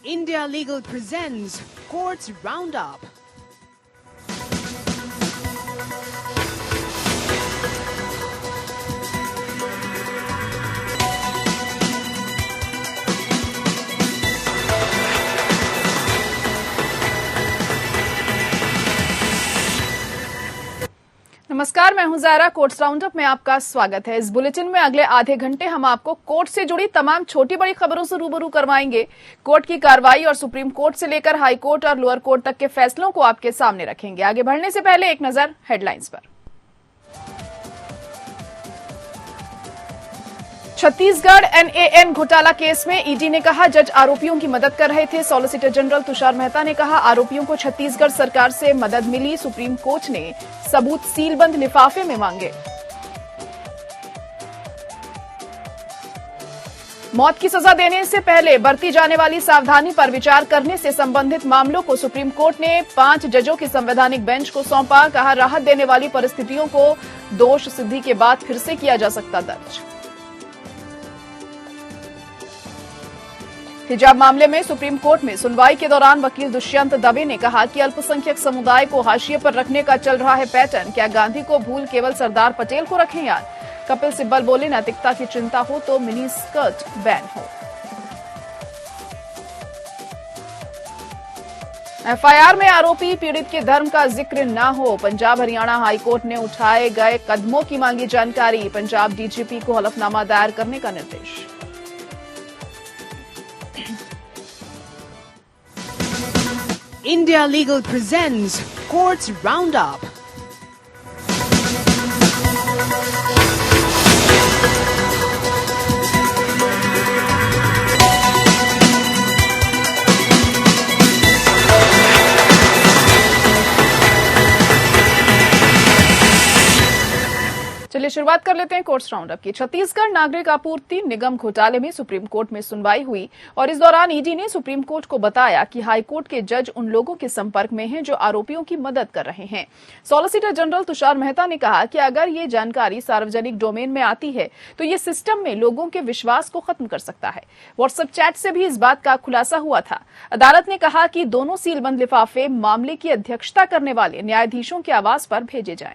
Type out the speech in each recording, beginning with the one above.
India Legal presents Courts Roundup. नमस्कार, मैं हूं ज़ायरा। कोर्ट्स राउंडअप में आपका स्वागत है। इस बुलेटिन में अगले आधे घंटे हम आपको कोर्ट से जुड़ी तमाम छोटी बड़ी खबरों से रूबरू करवाएंगे। कोर्ट की कार्रवाई और सुप्रीम कोर्ट से लेकर हाई कोर्ट और लोअर कोर्ट तक के फैसलों को आपके सामने रखेंगे। आगे बढ़ने से पहले एक नजर हेडलाइंस पर। छत्तीसगढ़ एनएएन घोटाला केस में ईडी ने कहा जज आरोपियों की मदद कर रहे थे। सॉलिसिटर जनरल तुषार मेहता ने कहा आरोपियों को छत्तीसगढ़ सरकार से मदद मिली। सुप्रीम कोर्ट ने सबूत सीलबंद लिफाफे में मांगे। मौत की सजा देने से पहले बरती जाने वाली सावधानी पर विचार करने से संबंधित मामलों को सुप्रीम कोर्ट ने 5 जजों की संवैधानिक बेंच को सौंपा। कहा राहत देने वाली परिस्थितियों को दोष सिद्धि के बाद फिर से किया जा सकता दर्ज। हिजाब मामले में सुप्रीम कोर्ट में सुनवाई के दौरान वकील दुष्यंत दवे ने कहा कि अल्पसंख्यक समुदाय को हाशिए पर रखने का चल रहा है पैटर्न। क्या गांधी को भूल केवल सरदार पटेल को रखें याद। कपिल सिब्बल बोले नैतिकता की चिंता हो तो मिनी स्कर्ट बैन हो। एफआईआर में आरोपी पीड़ित के धर्म का जिक्र न हो। पंजाब हरियाणा हाईकोर्ट ने उठाए गए कदमों की मांगी जानकारी। पंजाब डीजीपी को हलफनामा दायर करने का निर्देश। India Legal presents Courts Roundup. चलिए शुरुआत कर लेते हैं कोर्ट्स राउंडअप की। छत्तीसगढ़ नागरिक आपूर्ति निगम घोटाले में सुप्रीम कोर्ट में सुनवाई हुई और इस दौरान ईडी ने सुप्रीम कोर्ट को बताया कि हाई कोर्ट के जज उन लोगों के संपर्क में हैं जो आरोपियों की मदद कर रहे हैं। सॉलिसिटर जनरल तुषार मेहता ने कहा कि अगर ये जानकारी सार्वजनिक डोमेन में आती है तो ये सिस्टम में लोगों के विश्वास को खत्म कर सकता है। व्हाट्सएप चैट से भी इस बात का खुलासा हुआ था। अदालत ने कहा कि दोनों सीलबंद लिफाफे मामले की अध्यक्षता करने वाले न्यायाधीशों के आवास पर भेजे जाएं।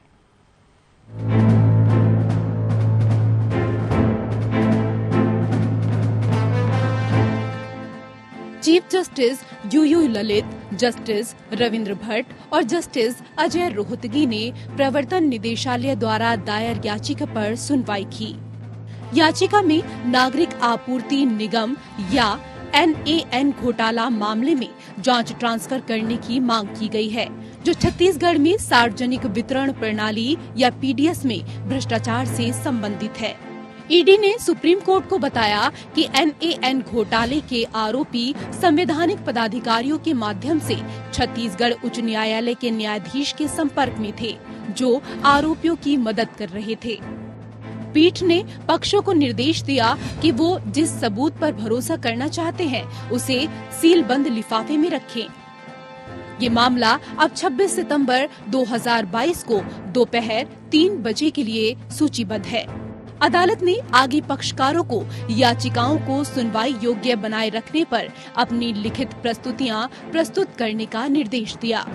Chief justice UU Lalit, justice Ravindra Bhat और जस्टिस अजय रोहतगी ने प्रवर्तन निदेशालय द्वारा दायर याचिका पर सुनवाई की। याचिका में नागरिक आपूर्ति निगम या एनएएन घोटाला मामले में जांच ट्रांसफर करने की मांग की गई है, जो छत्तीसगढ़ में सार्वजनिक वितरण प्रणाली या पीडीएस में भ्रष्टाचार से संबंधित है। ईडी ने सुप्रीम कोर्ट को बताया कि एनएएन घोटाले के आरोपी संवैधानिक पदाधिकारियों के माध्यम से छत्तीसगढ़ उच्च न्यायालय के न्यायाधीश के संपर्क में थे, जो आरोपियों की मदद कर रहे थे। पीठ ने पक्षों को निर्देश दिया कि वो जिस सबूत पर भरोसा करना चाहते हैं उसे सीलबंद लिफाफे में रखें। ये मामला अब 26 सितंबर 2022 को दोपहर 3 बजे के लिए सूचीबद्ध है। अदालत ने आगे पक्षकारों को याचिकाओं को सुनवाई योग्य बनाए रखने पर अपनी लिखित प्रस्तुतियां प्रस्तुत करने का निर्देश दिया।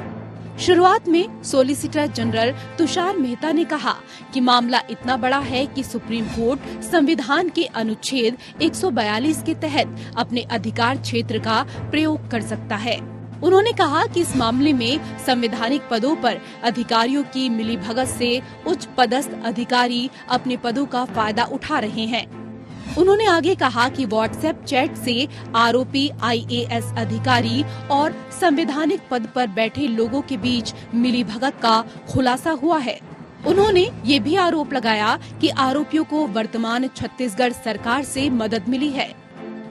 शुरुआत में सॉलिसिटर जनरल तुषार मेहता ने कहा कि मामला इतना बड़ा है कि सुप्रीम कोर्ट संविधान के अनुच्छेद 142 के तहत अपने अधिकार क्षेत्र का प्रयोग कर सकता है। उन्होंने कहा कि इस मामले में संवैधानिक पदों पर अधिकारियों की मिलीभगत से उच्च पदस्थ अधिकारी अपने पदों का फायदा उठा रहे हैं। उन्होंने आगे कहा कि व्हाट्सएप चैट से आरोपी आईएएस अधिकारी और संवैधानिक पद पर बैठे लोगों के बीच मिलीभगत का खुलासा हुआ है। उन्होंने ये भी आरोप लगाया कि आरोपियों को वर्तमान छत्तीसगढ़ सरकार से मदद मिली है।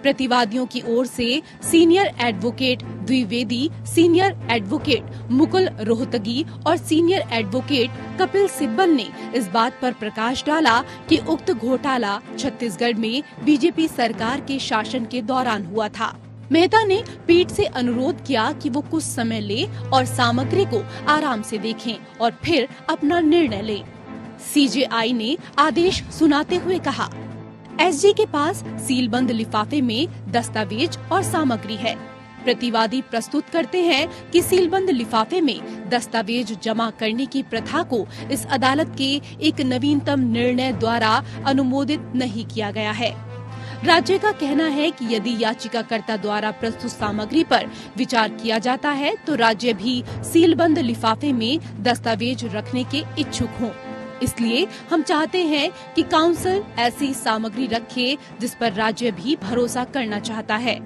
प्रतिवादियों की ओर से senior advocate Dwivedi, senior advocate Mukul Rohatgi और सीनियर एडवोकेट कपिल सिब्बल ने इस बात पर प्रकाश डाला कि उक्त घोटाला छत्तीसगढ़ में बीजेपी सरकार के शासन के दौरान हुआ था। मेहता ने पीठ से अनुरोध किया कि वो कुछ समय ले और सामग्री को आराम से देखें और फिर अपना निर्णय लें। सीजेआई ने आदेश सुनाते हुए कहा, एसजी के पास सीलबंद लिफाफे में दस्तावेज और सामग्री है। प्रतिवादी प्रस्तुत करते हैं कि सीलबंद लिफाफे में दस्तावेज जमा करने की प्रथा को इस अदालत के एक नवीनतम निर्णय द्वारा अनुमोदित नहीं किया गया है। राज्य का कहना है कि यदि याचिकाकर्ता द्वारा प्रस्तुत सामग्री पर विचार किया जाता है तो राज्य भी सीलबंद लिफाफे में दस्तावेज रखने के इच्छुक हों। इसलिए हम चाहते हैं कि काउंसिल ऐसी सामग्री रखे जिस पर राज्य भी भरोसा करना चाहता है।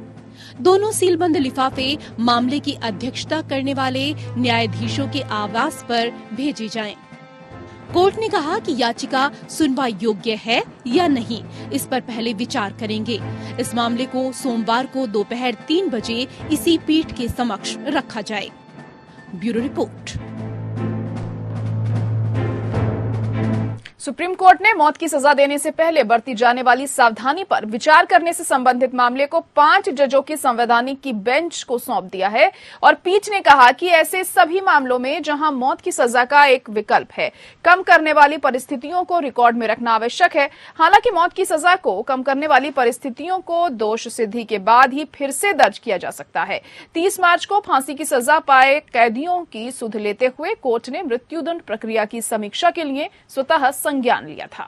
दोनों सीलबंद लिफाफे मामले की अध्यक्षता करने वाले न्यायाधीशों के आवास पर भेजे जाएं। कोर्ट ने कहा कि याचिका सुनवाई योग्य है या नहीं, इस पर पहले विचार करेंगे। इस मामले को सोमवार को दोपहर 3 बजे इसी पीठ के समक्ष रखा जाए। Bureau report. सुप्रीम कोर्ट ने मौत की सजा देने से पहले बरती जाने वाली सावधानी पर विचार करने से संबंधित मामले को 5 जजों की संवैधानिक की बेंच को सौंप दिया है और पीठ ने कहा कि ऐसे सभी मामलों में जहां मौत की सजा का एक विकल्प है, कम करने वाली परिस्थितियों को रिकॉर्ड में रखना आवश्यक है। हालांकि मौत की सजा को कम करने वाली परिस्थितियों को दोष सिद्धि के बाद ही फिर से दर्ज किया जा सकता है। 30 मार्च को फांसी की सजा पाए कैदियों की सुध लेते हुए कोर्ट ने मृत्युदंड प्रक्रिया की समीक्षा के लिए स्वतः संज्ञान लिया था।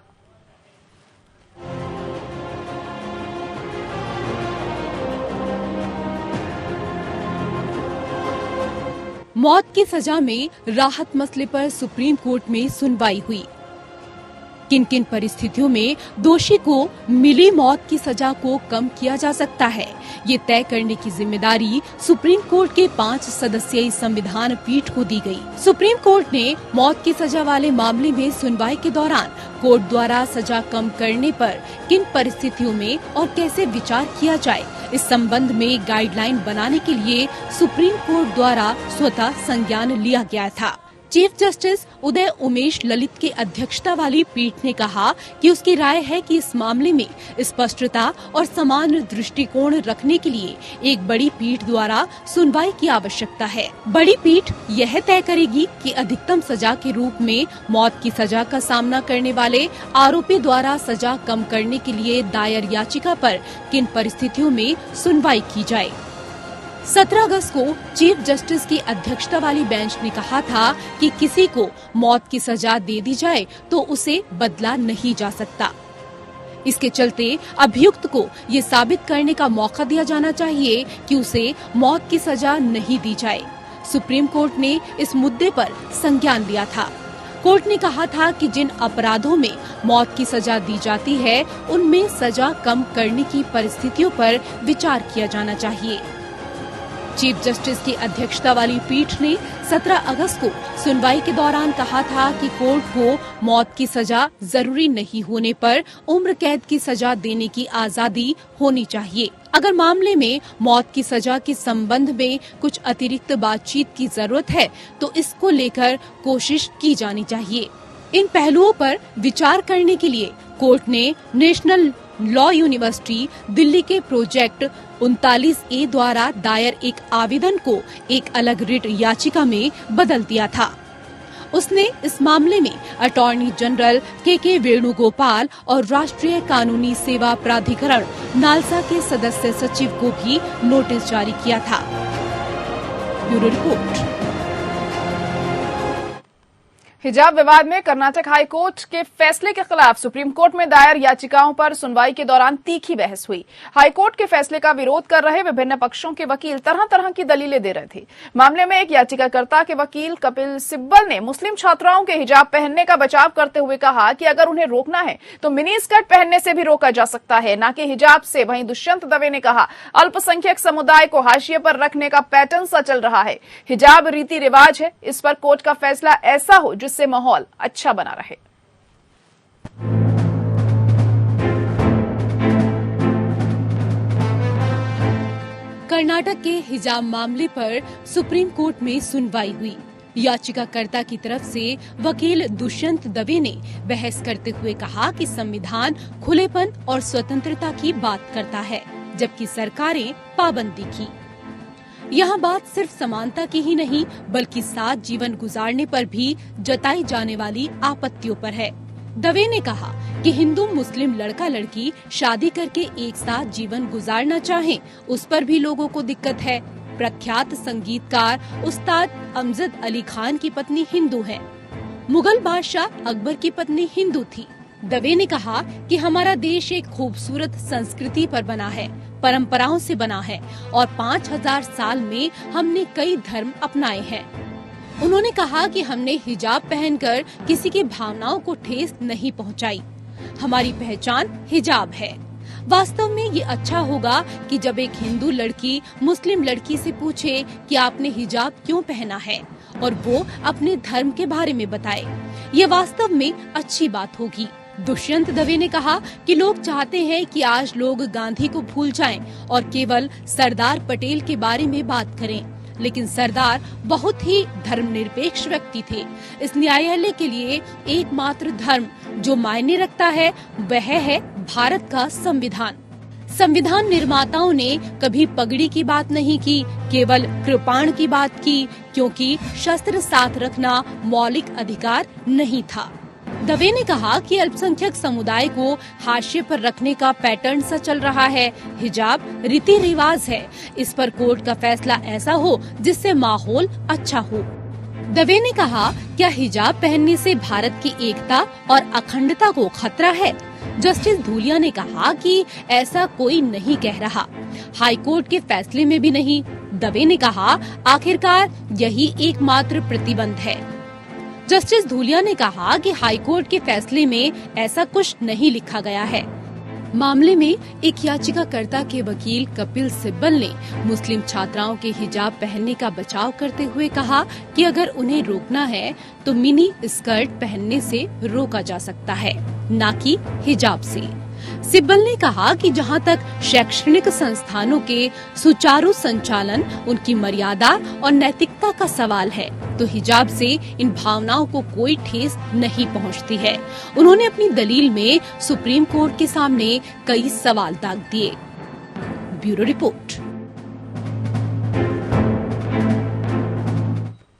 मौत की सजा में राहत मसले पर सुप्रीम कोर्ट में सुनवाई हुई। किन किन परिस्थितियों में दोषी को मिली मौत की सजा को कम किया जा सकता है, ये तय करने की जिम्मेदारी सुप्रीम कोर्ट के 5 सदस्यीय संविधान पीठ को दी गई। सुप्रीम कोर्ट ने मौत की सजा वाले मामले में सुनवाई के दौरान कोर्ट द्वारा सजा कम करने पर किन परिस्थितियों में और कैसे विचार किया जाए, इस संबंध में गाइडलाइन बनाने के लिए सुप्रीम कोर्ट द्वारा स्वतः संज्ञान लिया गया था। चीफ जस्टिस उदय उमेश ललित की अध्यक्षता वाली पीठ ने कहा कि उसकी राय है कि इस मामले में स्पष्टता और समान दृष्टिकोण रखने के लिए एक बड़ी पीठ द्वारा सुनवाई की आवश्यकता है। बड़ी पीठ यह तय करेगी कि अधिकतम सजा के रूप में मौत की सजा का सामना करने वाले आरोपी द्वारा सजा कम करने के लिए दायर याचिका पर किन परिस्थितियों में सुनवाई की जाए। 17 अगस्त को चीफ जस्टिस की अध्यक्षता वाली बेंच ने कहा था कि किसी को मौत की सजा दे दी जाए तो उसे बदला नहीं जा सकता। इसके चलते अभियुक्त को ये साबित करने का मौका दिया जाना चाहिए कि उसे मौत की सजा नहीं दी जाए। सुप्रीम कोर्ट ने इस मुद्दे पर संज्ञान लिया था। कोर्ट ने कहा था कि जिन अपराधों में मौत की सजा दी जाती है उनमें सजा कम करने की परिस्थितियों पर विचार किया जाना चाहिए। चीफ जस्टिस की अध्यक्षता वाली पीठ ने 17 अगस्त को सुनवाई के दौरान कहा था कि कोर्ट को मौत की सजा जरूरी नहीं होने पर उम्र कैद की सजा देने की आजादी होनी चाहिए। अगर मामले में मौत की सजा के संबंध में कुछ अतिरिक्त बातचीत की जरूरत है तो इसको लेकर कोशिश की जानी चाहिए। इन पहलुओं पर विचार करने के लिए कोर्ट ने नेशनल लॉ यूनिवर्सिटी दिल्ली के प्रोजेक्ट 39A द्वारा दायर एक आवेदन को एक अलग रिट याचिका में बदल दिया था। उसने इस मामले में अटॉर्नी जनरल के वेणुगोपाल और राष्ट्रीय कानूनी सेवा प्राधिकरण नालसा के सदस्य सचिव को भी नोटिस जारी किया था। Bureau report. हिजाब विवाद में कर्नाटक हाई कोर्ट के फैसले के खिलाफ सुप्रीम कोर्ट में दायर याचिकाओं पर सुनवाई के दौरान तीखी बहस हुई। हाई कोर्ट के फैसले का विरोध कर रहे विभिन्न पक्षों के वकील तरह तरह की दलीलें दे रहे थे। मामले में एक याचिकाकर्ता के वकील कपिल सिब्बल ने मुस्लिम छात्राओं के हिजाब पहनने का बचाव करते हुए कहा कि अगर उन्हें रोकना है तो मिनी स्कर्ट पहनने से भी रोका जा सकता है, न कि हिजाब से। वहीं दुष्यंत दवे ने कहा अल्पसंख्यक समुदाय को हाशिए पर रखने का पैटर्न सा चल रहा है। हिजाब रीति रिवाज है, इस पर कोर्ट का फैसला ऐसा हो जिससे माहौल अच्छा बना रहे। कर्नाटक के हिजाब मामले पर सुप्रीम कोर्ट में सुनवाई हुई। याचिकाकर्ता की तरफ से वकील दुष्यंत दवे ने बहस करते हुए कहा कि संविधान खुलेपन और स्वतंत्रता की बात करता है, जबकि सरकारें पाबंदी की। यहाँ बात सिर्फ समानता की ही नहीं बल्कि साथ जीवन गुजारने पर भी जताई जाने वाली आपत्तियों पर है। दवे ने कहा कि हिंदू मुस्लिम लड़का लड़की शादी करके एक साथ जीवन गुजारना चाहें, उस पर भी लोगों को दिक्कत है। प्रख्यात संगीतकार उस्ताद अमजद अली खान की पत्नी हिंदू है। मुगल बादशाह अकबर की पत्नी हिंदू थी। दवे ने कहा कि हमारा देश एक खूबसूरत संस्कृति पर बना है, परंपराओं से बना है और 5000 साल में हमने कई धर्म अपनाए हैं। उन्होंने कहा कि हमने हिजाब पहनकर किसी की भावनाओं को ठेस नहीं पहुंचाई। हमारी पहचान हिजाब है। वास्तव में ये अच्छा होगा कि जब एक हिंदू लड़की मुस्लिम लड़की से पूछे कि आपने हिजाब क्यों पहना है और वो अपने धर्म के बारे में बताए, ये वास्तव में अच्छी बात होगी। दुष्यंत दवे ने कहा कि लोग चाहते हैं कि आज लोग गांधी को भूल जाएं और केवल सरदार पटेल के बारे में बात करें, लेकिन सरदार बहुत ही धर्मनिरपेक्ष व्यक्ति थे। इस न्यायालय के लिए एकमात्र धर्म जो मायने रखता है वह है भारत का संविधान। संविधान निर्माताओं ने कभी पगड़ी की बात नहीं की, केवल कृपाण की बात की, क्योंकि शस्त्र साथ रखना मौलिक अधिकार नहीं था। दवे ने कहा कि अल्पसंख्यक समुदाय को हाशिए पर रखने का पैटर्न सा चल रहा है। हिजाब रीति रिवाज है, इस पर कोर्ट का फैसला ऐसा हो जिससे माहौल अच्छा हो। दवे ने कहा, क्या हिजाब पहनने से भारत की एकता और अखंडता को खतरा है? जस्टिस धूलिया ने कहा कि ऐसा कोई नहीं कह रहा, हाईकोर्ट के फैसले में भी नहीं। दवे ने कहा, आखिरकार यही एकमात्र प्रतिबंध है। जस्टिस धूलिया ने कहा कि हाईकोर्ट के फैसले में ऐसा कुछ नहीं लिखा गया है। मामले में एक याचिकाकर्ता के वकील कपिल सिब्बल ने मुस्लिम छात्राओं के हिजाब पहनने का बचाव करते हुए कहा कि अगर उन्हें रोकना है तो मिनी स्कर्ट पहनने से रोका जा सकता है, न कि हिजाब से। सिब्बल ने कहा कि जहां तक शैक्षणिक संस्थानों के सुचारू संचालन, उनकी मर्यादा और नैतिकता का सवाल है, तो हिजाब से इन भावनाओं को कोई ठेस नहीं पहुंचती है। उन्होंने अपनी दलील में सुप्रीम कोर्ट के सामने कई सवाल दाग दिए। Bureau report.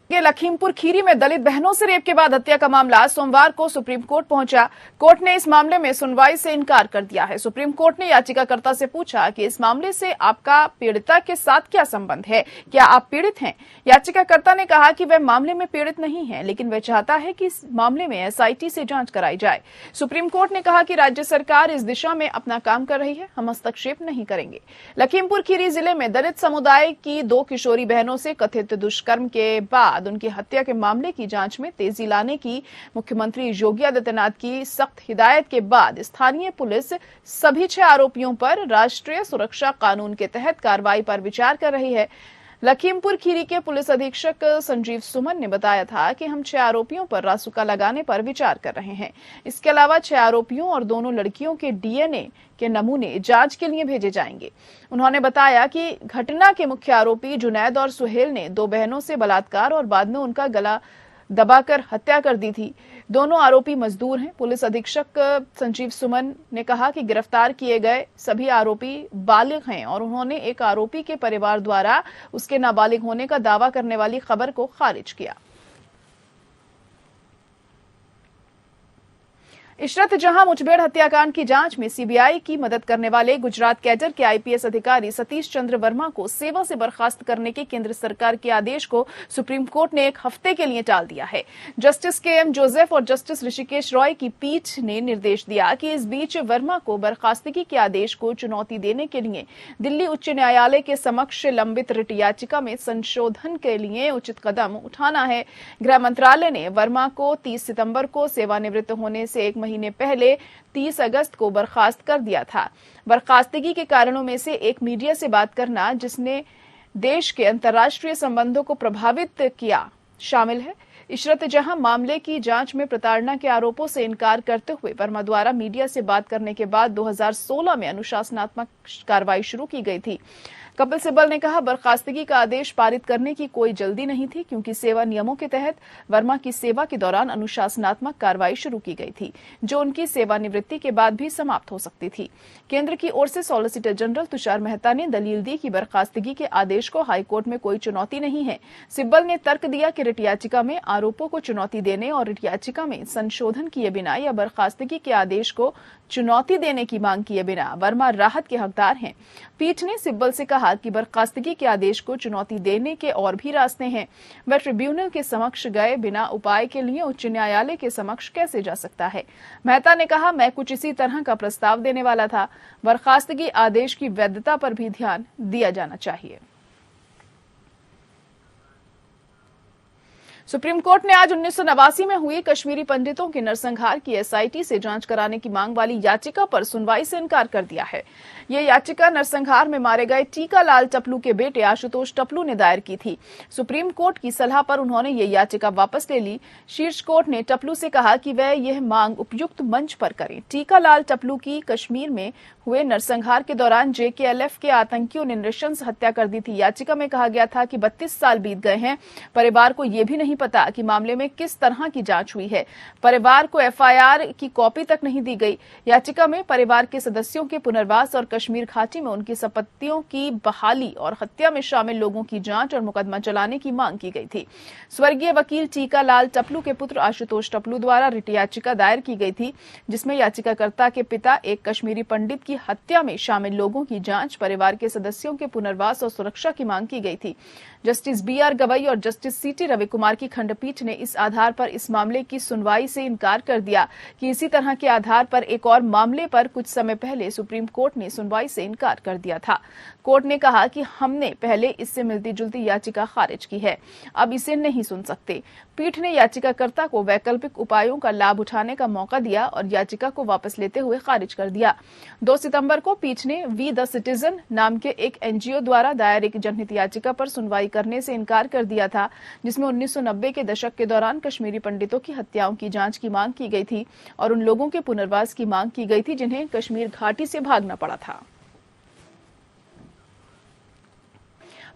लखीमपुर खीरी में दलित बहनों से रेप के बाद हत्या का मामला सोमवार को सुप्रीम कोर्ट पहुंचा। कोर्ट ने इस मामले में सुनवाई से इनकार कर दिया है। सुप्रीम कोर्ट ने याचिकाकर्ता से पूछा कि इस मामले से आपका पीड़िता के साथ क्या संबंध है, क्या आप पीड़ित हैं? याचिकाकर्ता ने कहा कि वह मामले में पीड़ित नहीं है, लेकिन वह चाहता है कि इस मामले में एसआईटी से जांच कराई जाए। सुप्रीम कोर्ट ने कहा कि राज्य सरकार इस दिशा में अपना काम कर रही है, हम हस्तक्षेप नहीं करेंगे। लखीमपुर खीरी जिले में दलित समुदाय की 2 किशोरी बहनों से कथित दुष्कर्म के बाद उनकी हत्या के मामले की जांच में तेजी लाने की मुख्यमंत्री योगी आदित्यनाथ की सख्त हिदायत के बाद स्थानीय पुलिस सभी 6 आरोपियों पर राष्ट्रीय सुरक्षा कानून के तहत कार्रवाई पर विचार कर रही है। लखीमपुर खीरी के पुलिस अधीक्षक संजीव सुमन ने बताया था कि हम 6 आरोपियों पर रासुका लगाने पर विचार कर रहे हैं। इसके अलावा 6 आरोपियों और दोनों लड़कियों के डीएनए के नमूने जांच के लिए भेजे जाएंगे। उन्होंने बताया कि घटना के मुख्य आरोपी जुनैद और सुहेल ने 2 बहनों से बलात्कार और बाद में उनका गला दबाकर हत्या कर दी थी। दोनों आरोपी मजदूर हैं। पुलिस अधीक्षक संजीव सुमन ने कहा कि गिरफ्तार किए गए सभी आरोपी बालिग हैं और उन्होंने एक आरोपी के परिवार द्वारा उसके नाबालिग होने का दावा करने वाली खबर को खारिज किया। इशरत जहां मुठभेड़ हत्याकांड की जांच में सीबीआई की मदद करने वाले गुजरात कैडर के आईपीएस अधिकारी सतीश चंद्र वर्मा को सेवा से बर्खास्त करने के केंद्र सरकार के आदेश को सुप्रीम कोर्ट ने 1 हफ्ते के लिए टाल दिया है। जस्टिस केएम जोसेफ और जस्टिस ऋषिकेश रॉय की पीठ ने निर्देश दिया कि इस बीच वर्मा को बर्खास्तगी के आदेश को चुनौती देने के लिए दिल्ली उच्च न्यायालय के समक्ष लंबित रिट याचिका में संशोधन के लिए उचित कदम उठाना है। गृह मंत्रालय ने वर्मा को 30 सितंबर को सेवानिवृत्त होने से 1 महीने पहले 30 अगस्त को बर्खास्त कर दिया था। बर्खास्तगी के कारणों में से एक मीडिया से बात करना, जिसने देश के अंतर्राष्ट्रीय संबंधों को प्रभावित किया, शामिल है। इशरत जहां मामले की जांच में प्रताड़ना के आरोपों से इनकार करते हुए वर्मा द्वारा मीडिया से बात करने के बाद 2016 में अनुशासनात्मक कार्रवाई शुरू की गई थी। कपिल सिब्बल ने कहा, बर्खास्तगी का आदेश पारित करने की कोई जल्दी नहीं थी, क्योंकि सेवा नियमों के तहत वर्मा की सेवा के दौरान अनुशासनात्मक कार्रवाई शुरू की गई थी, जो उनकी सेवानिवृत्ति के बाद भी समाप्त हो सकती थी। केंद्र की ओर से सॉलिसिटर जनरल तुषार मेहता ने दलील दी कि बर्खास्तगी के आदेश को हाईकोर्ट में कोई चुनौती नहीं है। सिब्बल ने तर्क दिया कि रिट याचिका में आरोपों को चुनौती देने और रिट याचिका में संशोधन किए बिना या बर्खास्तगी के आदेश को चुनौती देने की मांग किए बिना वर्मा राहत के हकदार हैं। पीठ ने सिब्बल से कहा कि बर्खास्तगी के आदेश को चुनौती देने के और भी रास्ते हैं। वह ट्रिब्यूनल के समक्ष गए बिना उपाय के लिए उच्च न्यायालय के समक्ष कैसे जा सकता है। मेहता ने कहा, मैं कुछ इसी तरह का प्रस्ताव देने वाला था। बर्खास्तगी आदेश की वैधता पर भी ध्यान दिया जाना चाहिए। सुप्रीम कोर्ट ने आज 1989 में हुई कश्मीरी पंडितों के नरसंहार की एसआईटी से जांच कराने की मांग वाली याचिका पर सुनवाई से इनकार कर दिया है। ये याचिका नरसंहार में मारे गए टीका लाल टपलू के बेटे आशुतोष टपलू ने दायर की थी। सुप्रीम कोर्ट की सलाह पर उन्होंने ये याचिका वापस ले ली। शीर्ष कोर्ट ने टपलू से कहा कि वह यह मांग उपयुक्त मंच पर करें। टीका लाल टपलू की कश्मीर में हुए नरसंहार के दौरान जेकेएलएफ के आतंकियों ने नृशंस हत्या कर दी थी। याचिका में कहा गया था कि 32 साल बीत गए हैं, परिवार को यह भी नहीं पता कि मामले में किस तरह की जांच हुई है। परिवार को एफआईआर की कॉपी तक नहीं दी गई। याचिका में परिवार के सदस्यों के पुनर्वास और कश्मीर घाटी में उनकी संपत्तियों की बहाली और हत्या में शामिल लोगों की जांच और मुकदमा चलाने की मांग की गई थी। स्वर्गीय वकील टीका लाल टपलू के पुत्र आशुतोष टपलू द्वारा रिट याचिका दायर की गई थी, जिसमें याचिकाकर्ता के पिता एक कश्मीरी पंडित की हत्या में शामिल लोगों की जांच, परिवार के सदस्यों के पुनर्वास और सुरक्षा की मांग की गई थी। जस्टिस बीआर गवई और जस्टिस सीटी रविकुमार की खंडपीठ ने इस आधार पर इस मामले की सुनवाई से इनकार कर दिया कि इसी तरह के आधार पर एक और मामले पर कुछ समय पहले सुप्रीम कोर्ट ने सुनवाई से इनकार कर दिया था। कोर्ट ने कहा कि हमने पहले इससे मिलती जुलती याचिका खारिज की है, अब इसे नहीं सुन सकते। पीठ ने याचिकाकर्ता को वैकल्पिक उपायों का लाभ उठाने का मौका दिया और याचिका को वापस लेते हुए खारिज कर दिया। 2 सितंबर को पीठ ने वी द सिटीजन नाम के एक एनजीओ द्वारा दायर एक जनहित याचिका पर सुनवाई करने से इनकार कर दिया था, जिसमें 1990 के दशक के दौरान कश्मीरी पंडितों की हत्याओं की जांच की मांग की गई थी और उन लोगों के पुनर्वास की मांग की गई थी जिन्हें कश्मीर घाटी से भागना पड़ा था।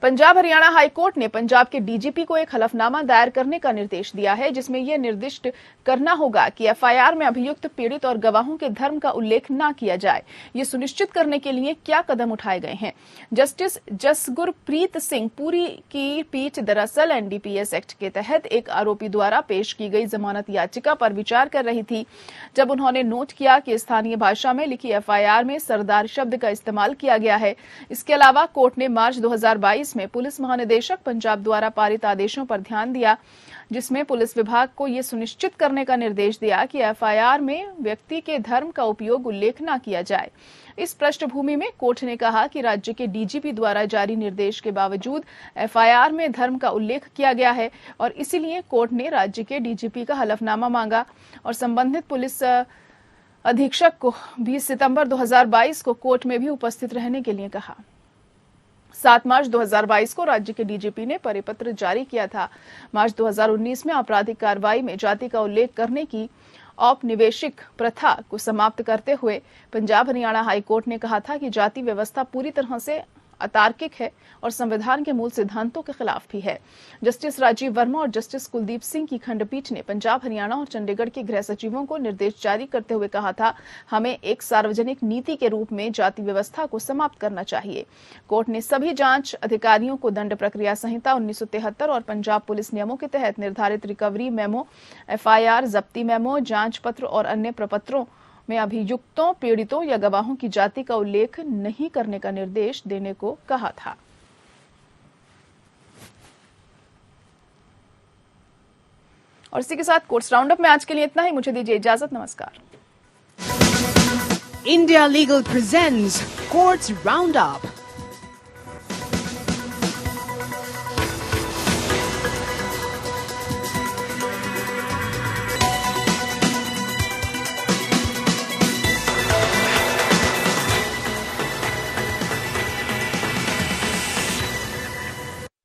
पंजाब हरियाणा हाईकोर्ट ने पंजाब के डीजीपी को एक हलफनामा दायर करने का निर्देश दिया है, जिसमें यह निर्दिष्ट करना होगा कि एफआईआर में अभियुक्त पीड़ित और गवाहों के धर्म का उल्लेख न किया जाए। ये सुनिश्चित करने के लिए क्या कदम उठाए गए हैं। जस्टिस जसगुरप्रीत सिंह पुरी की पीठ दरअसल एनडीपीएस एक्ट के तहत एक आरोपी द्वारा पेश की गई जमानत याचिका पर विचार कर रही थी, जब उन्होंने नोट किया कि स्थानीय भाषा में लिखी एफआईआर में सरदार शब्द का इस्तेमाल किया गया है। इसके अलावा कोर्ट ने मार्च 2022 में पुलिस महानिदेशक पंजाब द्वारा पारित आदेशों पर ध्यान दिया, जिसमें पुलिस विभाग को यह सुनिश्चित करने का निर्देश दिया कि एफआईआर में व्यक्ति के धर्म का उपयोग उल्लेख न किया जाए। इस पृष्ठभूमि में कोर्ट ने कहा कि राज्य के डीजीपी द्वारा जारी निर्देश के बावजूद एफआईआर में धर्म का उल्लेख किया गया है और इसीलिए कोर्ट ने राज्य के डीजीपी का हलफनामा मांगा और संबंधित पुलिस अधीक्षक को 20 सितंबर 2022 को कोर्ट में भी उपस्थित रहने के लिए कहा। 7 मार्च 2022 को राज्य के डीजीपी ने परिपत्र जारी किया था। मार्च 2019 में आपराधिक कार्रवाई में जाति का उल्लेख करने की औपनिवेशिक प्रथा को समाप्त करते हुए पंजाब हरियाणा हाईकोर्ट ने कहा था कि जाति व्यवस्था पूरी तरह से अतार्किक है और संविधान के मूल सिद्धांतों के खिलाफ भी है। जस्टिस राजीव वर्मा और जस्टिस कुलदीप सिंह की खंडपीठ ने पंजाब हरियाणा और चंडीगढ़ के गृह सचिवों को निर्देश जारी करते हुए कहा था, हमें एक सार्वजनिक नीति के रूप में जाति व्यवस्था को समाप्त करना चाहिए। कोर्ट ने सभी जांच अधिकारियों को दंड प्रक्रिया संहिता 1973 और पंजाब पुलिस नियमों के तहत निर्धारित रिकवरी मेमो, एफआईआर, जब्ती मेमो, जांच पत्र और अन्य प्रपत्रों में अभियुक्तों, पीड़ितों या गवाहों की जाति का उल्लेख नहीं करने का निर्देश देने को कहा था। और इसी के साथ कोर्ट्स राउंडअप में आज के लिए इतना ही। मुझे दीजिए इजाजत। नमस्कार। India Legal presents Courts Roundup.